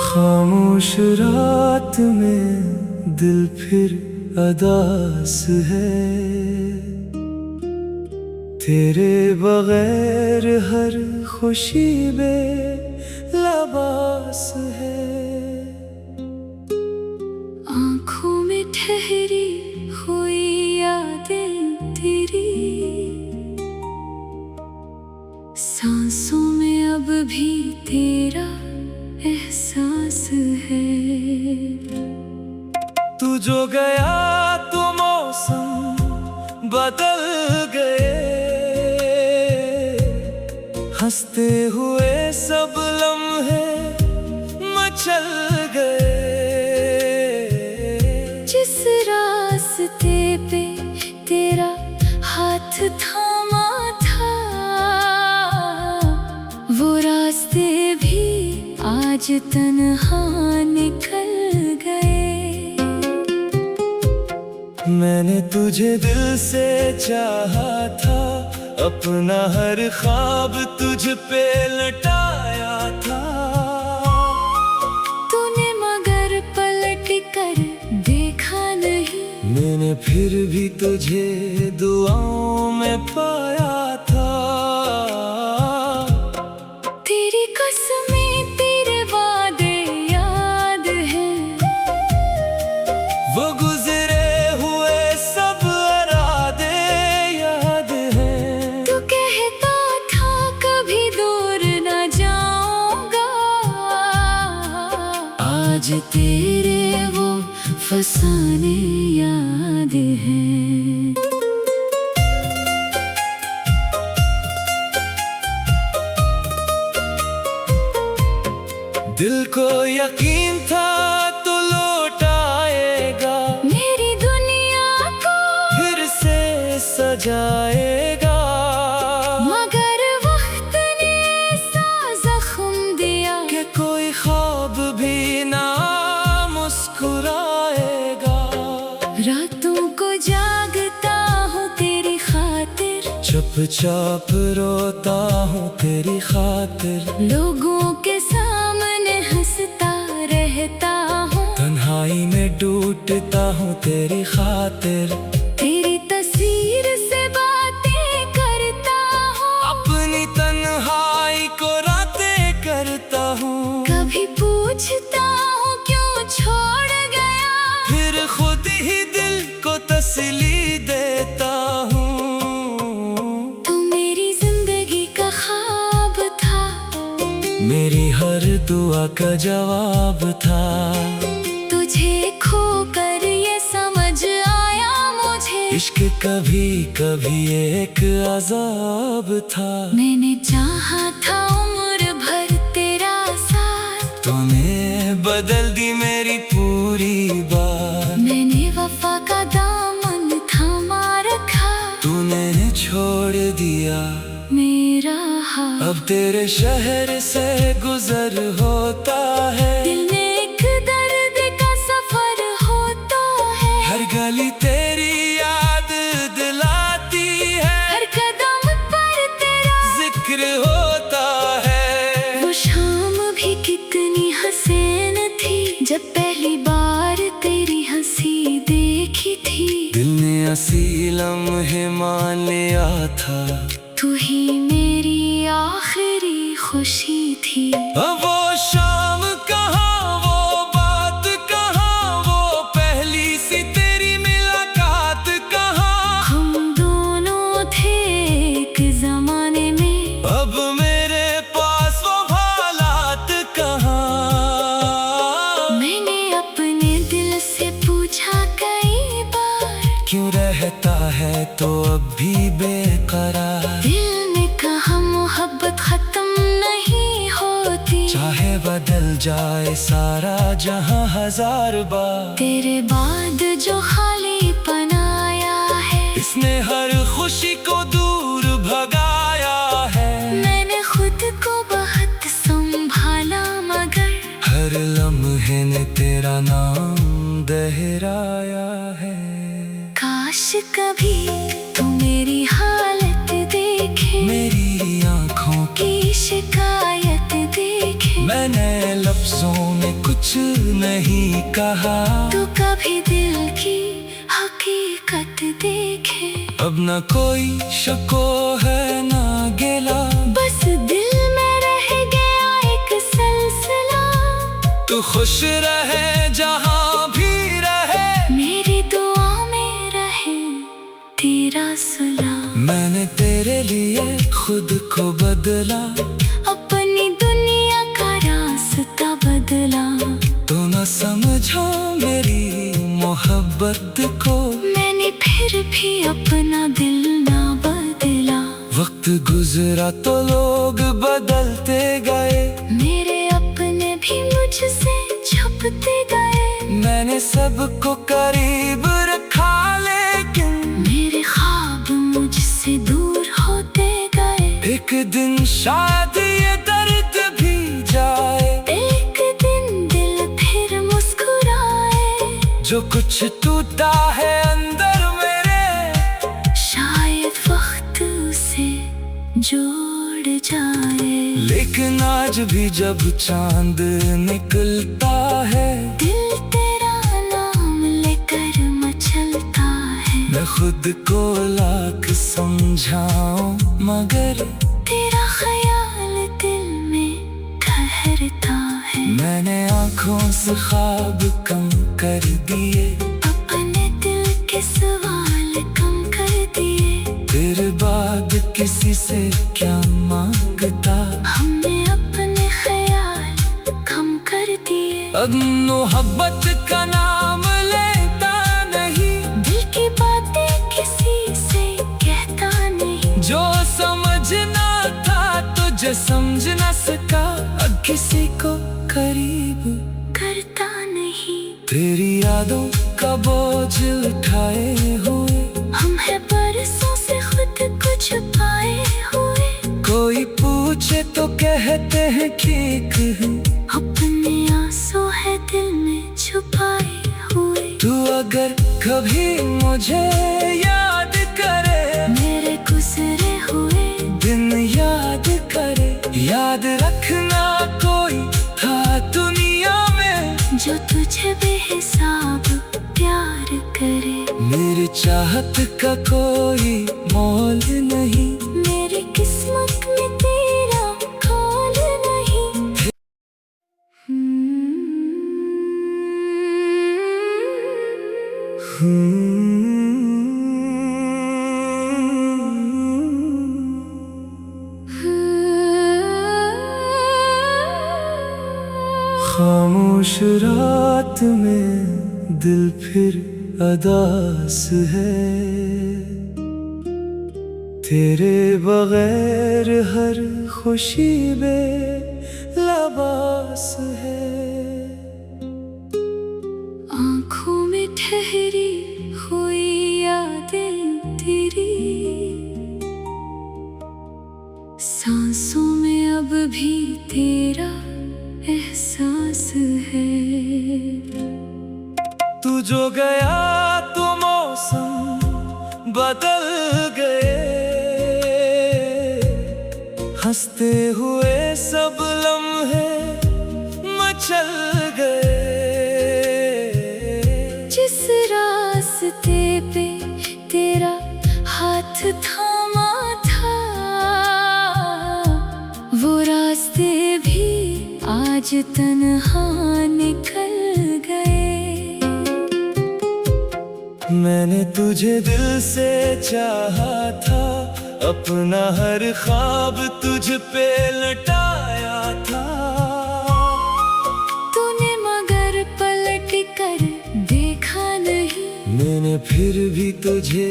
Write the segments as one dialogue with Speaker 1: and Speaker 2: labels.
Speaker 1: खामोश रात में दिल फिर अदास है, तेरे बगैर हर खुशी बेलबास है।
Speaker 2: आँखों में ठहरी हुई यादें तेरी, सांसों में अब भी तेरा एहसास है।
Speaker 1: तू जो गया तो मौसम बदल गए, हंसते हुए सब लम्हे मचल गए।
Speaker 2: जिस रास्ते पे तेरा हाथ थामा था, वो रास्ते भी आज तन्हा निकल गए।
Speaker 1: मैंने तुझे दिल से चाहा था, अपना हर ख्वाब तुझ पे लटाया था।
Speaker 2: तूने मगर पलट कर देखा नहीं,
Speaker 1: मैंने फिर भी तुझे दुआओं में पाया था।
Speaker 2: तेरी कसमें तेरे वादे याद हैं,
Speaker 1: वो गुजरे हुए सब इरादे याद हैं।
Speaker 2: तू कहता था कभी दूर न जाऊंगा, आज तेरे वो फसाने याद हैं।
Speaker 1: दिल को यकीन था तो लौट आएगा,
Speaker 2: मेरी दुनिया को
Speaker 1: फिर से सजाएगा।
Speaker 2: मगर वक्त ने ऐसा जख्म दिया
Speaker 1: कि कोई ख्वाब भी ना मुस्कुराएगा।
Speaker 2: रातों को जागता हूँ तेरी खातिर,
Speaker 1: चुपचाप रोता हूँ तेरी खातिर।
Speaker 2: लोगों के सामने हंसता रहता हूँ,
Speaker 1: तन्हाई में टूटता हूँ तेरी खातिर।
Speaker 2: तेरी तस्वीर से बातें करता हूँ,
Speaker 1: अपनी तन्हाई को रातें करता हूँ।
Speaker 2: कभी पूछता हूँ क्यों छोड़ गया,
Speaker 1: फिर खुद ही दिल को तसल्ली देता हूँ।
Speaker 2: तू मेरी जिंदगी का ख्वाब था,
Speaker 1: मेरी हर दुआ का जवाब था।
Speaker 2: तुझे खोकर ये समझ आया मुझे,
Speaker 1: इश्क कभी कभी एक अजाब था।
Speaker 2: मैंने चाहा था उम्र भर तेरा साथ,
Speaker 1: तूने बदल दी मेरी पूरी बात।
Speaker 2: मैंने वफा का दामन थामा रखा,
Speaker 1: तूने छोड़ दिया
Speaker 2: मेरा हाथ।
Speaker 1: अब तेरे शहर से गुजर होता है,
Speaker 2: दिल में एक दर्द का सफर होता है।
Speaker 1: हर गली तेरी याद दिलाती है,
Speaker 2: हर कदम पर तेरा
Speaker 1: जिक्र होता है।
Speaker 2: वो शाम भी कितनी हसीन थी, जब पहली बार तेरी हंसी देखी थी।
Speaker 1: दिल ने असी लम्हे मान लिया था,
Speaker 2: तू ही मेरी आखिरी खुशी थी।
Speaker 1: अब वो शाम कहाँ, वो बात कहाँ, वो पहली सी तेरी मुलाकात कहाँ।
Speaker 2: हम दोनों थे एक जमाने में,
Speaker 1: अब मेरे पास वो हालात कहाँ।
Speaker 2: मैंने अपने दिल से पूछा कई बार,
Speaker 1: क्यों रहता है तो अब भी बेकरार।
Speaker 2: दिल ने कहा मोहब्बत खत्म नहीं होती,
Speaker 1: चाहे बदल जाए सारा जहां हजार बार।
Speaker 2: तेरे बाद जो खालीपन आया है,
Speaker 1: इसने हर खुशी को दूर भगाया है।
Speaker 2: मैंने खुद को बहुत संभाला, मगर
Speaker 1: हर हर लम्हे ने तेरा नाम दोहराया है।
Speaker 2: काश कभी तू मेरी हालत देखे,
Speaker 1: मेरी आँखों
Speaker 2: की शिकायत देखे।
Speaker 1: मैंने लफ्जों में कुछ नहीं कहा,
Speaker 2: तू कभी दिल की हकीकत देखे।
Speaker 1: अब न कोई शको है ना गिला,
Speaker 2: बस दिल में रह गया एक सिलसिला।
Speaker 1: तू खुश रहे जहाँ भी रहे,
Speaker 2: मेरी दुआ में रहे तेरा सलाम।
Speaker 1: मैंने तेरे लिए खुद को बदला,
Speaker 2: अपनी दुनिया का रास्ता बदला।
Speaker 1: तो न समझा मेरी मोहब्बत को,
Speaker 2: मैंने फिर भी अपना दिल ना बदला।
Speaker 1: वक्त गुजरा तो लोग बदलते गए,
Speaker 2: मेरे अपने भी मुझसे छुपते गए।
Speaker 1: मैंने सबको करीब रखा लेकिन
Speaker 2: मेरे ख्वाब मुझसे दूर होते गए।
Speaker 1: एक दिन शायद ये दर्द भी जाए,
Speaker 2: एक दिन दिल फिर मुस्कुराए।
Speaker 1: जो कुछ टूटा है अंदर मेरे,
Speaker 2: शायद वक्त उसे जोड़ जाए।
Speaker 1: लेकिन आज भी जब चांद निकलता है,
Speaker 2: दिल तेरा नाम लेकर मचलता है।
Speaker 1: मैं खुद को लाख समझाऊं मगर
Speaker 2: तेरा ख्याल दिल में ठहरता है।
Speaker 1: मैंने आँखों से ख्वाब कम कर दिए,
Speaker 2: अपने दिल के सवाल कम कर दिए।
Speaker 1: तेरे बाद किसी से क्या मांगता,
Speaker 2: हमने अपने ख्याल कम कर दिए।
Speaker 1: अब मोहब्बत का नाम लेता नहीं,
Speaker 2: दिल की बातें किसी से कहता नहीं।
Speaker 1: जो समझना था तुझे समझ न सका, अब किसी को करीब
Speaker 2: करता नहीं।
Speaker 1: तेरी यादों का बोझ उठाए हुए,
Speaker 2: हम है बरसों से खुद को छुपाए हुए।
Speaker 1: कोई पूछे तो कहते हैं ठीक है,
Speaker 2: अपने आंसू है दिल में छुपाए हुए।
Speaker 1: तू अगर कभी मुझे याद करे,
Speaker 2: मेरे गुजरे हुए
Speaker 1: दिन याद करे, याद रखना कोई था दुनिया में,
Speaker 2: जो तुझे बेहिसाब प्यार करे।
Speaker 1: मेरी चाहत का कोई मोल नहीं,
Speaker 2: मेरी किस्मत में तेरा कौल नहीं।
Speaker 1: खामोश रात में दिल फिर अदास है, तेरे बगैर हर खुशी बेलबास है।
Speaker 2: आँखों में ठहरी हुई यादें तेरी, सांसों में अब भी तेरा एहसास है।
Speaker 1: तू जो गया तो मौसम बदल गए, हंसते हुए सब लम्हे मचल गए।
Speaker 2: जिस रास्ते पे तेरा हाथ थामा था, वो रास्ते भी आज तन्हा निकल गए।
Speaker 1: मैंने तुझे दिल से चाहा था, अपना हर ख्वाब तुझ पे लटाया था।
Speaker 2: तूने मगर पलट कर देखा नहीं,
Speaker 1: मैंने फिर भी तुझे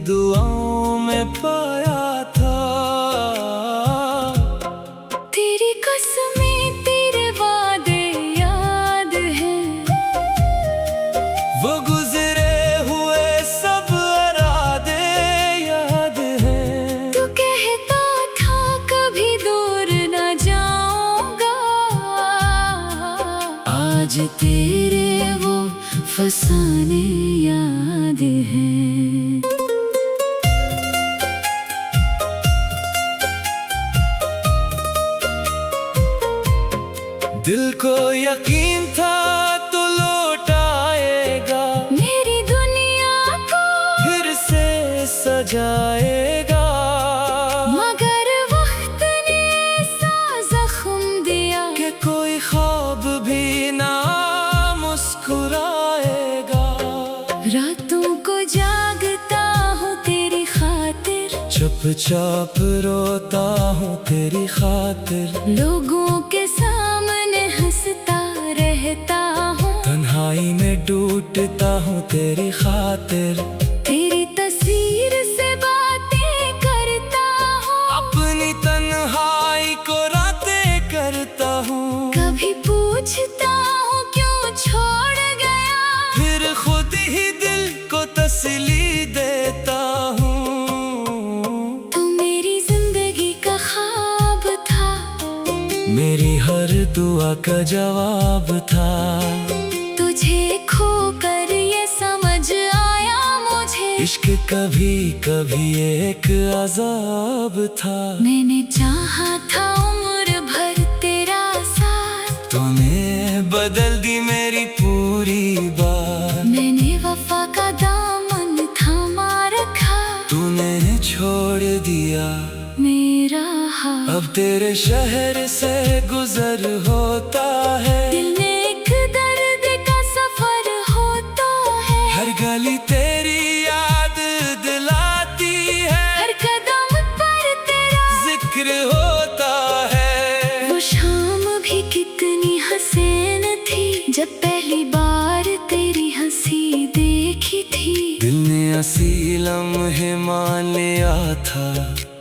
Speaker 1: दुआओं में पाया था।
Speaker 2: तेरी कसमें तेरे वादे याद हैं,
Speaker 1: वो गुजरे हुए सब इरादे याद हैं।
Speaker 2: तू कहता था कभी दूर न जाऊंगा, आज तेरे वो फसाने याद हैं।
Speaker 1: दिल को यकीन था तो लौट आएगा,
Speaker 2: मेरी दुनिया को
Speaker 1: फिर से सजाएगा।
Speaker 2: मगर वक्त ने ऐसा जख्म दिया
Speaker 1: कि कोई ख्वाब भी ना मुस्कुराएगा।
Speaker 2: रातों को जागता हूँ तेरी खातिर,
Speaker 1: चुपचाप रोता हूँ तेरी खातिर।
Speaker 2: लोगों के सामने हंसता रहता हूँ,
Speaker 1: तन्हाई में डूबता हूँ तेरी खातिर।
Speaker 2: तेरी तस्वीर से बातें करता हूँ,
Speaker 1: अपनी तन्हाई को रातें करता हूँ।
Speaker 2: कभी पूछता हूँ क्यों छोड़ गया,
Speaker 1: फिर खुद ही दिल को तसल्ली देता हूँ।
Speaker 2: तू मेरी जिंदगी का ख्वाब था,
Speaker 1: मेरी हर दुआ का जवाब था।
Speaker 2: तुझे खोकर ये समझ आया मुझे,
Speaker 1: इश्क कभी कभी एक अजाब था।
Speaker 2: मैंने चाहा था उम्र भर तेरा साथ,
Speaker 1: तूने बदल दी मेरी पूरी बात।
Speaker 2: मैंने वफा का दामन थामा रखा,
Speaker 1: तूने छोड़ दिया
Speaker 2: मेरा हाथ।
Speaker 1: अब तेरे शहर से गुजर होता है,
Speaker 2: दिल में एक दर्द का सफर होता है,
Speaker 1: हर गली तेरी याद दिलाती है,
Speaker 2: हर कदम पर तेरा
Speaker 1: जिक्र होता है।
Speaker 2: वो शाम भी कितनी हसीन थी, जब पहली बार तेरी हंसी देखी थी।
Speaker 1: दिल ने असी लम्हे मान लिया था,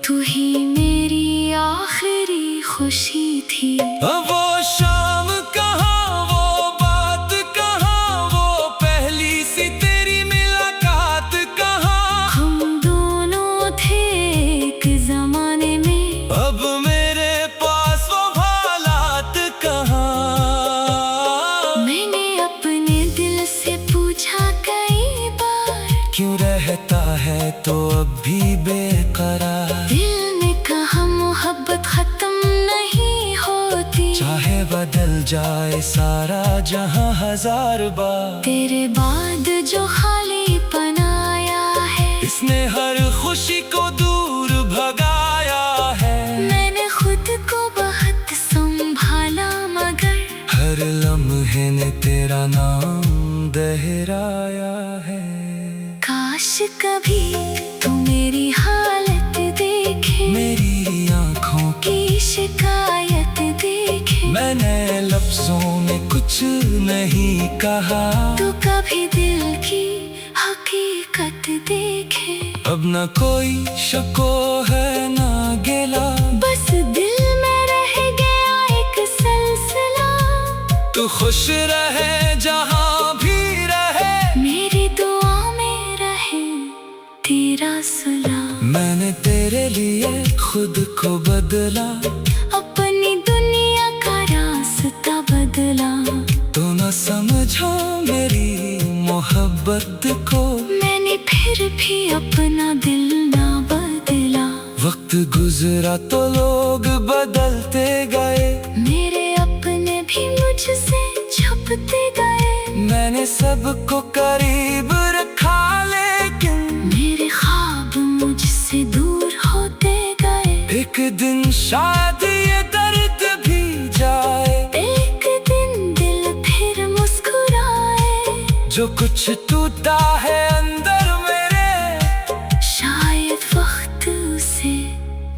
Speaker 2: तू ही मेरी आखिरी खुशी थी।
Speaker 1: अब वो शाम कहाँ, वो बात कहाँ, वो पहली सी तेरी मुलाकात कहाँ।
Speaker 2: हम दोनों थे एक जमाने में,
Speaker 1: अब मेरे पास वो हालात कहाँ।
Speaker 2: मैंने अपने दिल से पूछा कई बार,
Speaker 1: क्यों रहता है तो अब भी बेकरार।
Speaker 2: दिल ने कहा मोहब्बत खत्म नहीं होती,
Speaker 1: चाहे बदल जाए सारा जहां हजार बार।
Speaker 2: तेरे बाद जो खालीपन आया है,
Speaker 1: इसने हर खुशी को दूर भगाया है।
Speaker 2: मैंने खुद को बहुत संभाला, मगर
Speaker 1: हर लम्हे ने तेरा नाम दोहराया है।
Speaker 2: काश कभी तू मेरी हालत देखे,
Speaker 1: मेरी आँखों
Speaker 2: की शिकायत देखे।
Speaker 1: मैंने लफ्जों में कुछ नहीं कहा,
Speaker 2: तू कभी दिल की हकीकत देखे।
Speaker 1: अब न कोई शको है ना गिला,
Speaker 2: बस दिल में रह गया एक सिलसिला।
Speaker 1: तू खुश रहे जहाँ भी रहे,
Speaker 2: मेरी दुआ में रहे तेरा सुला।
Speaker 1: मैंने तेरे लिए खुद को बदला,
Speaker 2: अपनी दुनिया का रास्ता बदला।
Speaker 1: तो न समझा मेरी मोहब्बत को,
Speaker 2: मैंने फिर भी अपना दिल ना बदला।
Speaker 1: वक्त गुजरा तो लोग बदलते गए,
Speaker 2: मेरे अपने भी मुझसे छुपते गए।
Speaker 1: मैंने सबको करीब रखा लेकिन
Speaker 2: मेरे ख्वाब मुझसे दूर होते गए।
Speaker 1: एक दिन शायद ये दर्द भी जाए,
Speaker 2: एक दिन दिल फिर मुस्कुराए।
Speaker 1: जो कुछ टूटा है अंदर मेरे,
Speaker 2: शायद वक्त उसे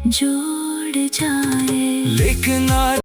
Speaker 2: जोड़ जाए।
Speaker 1: लेकिन आज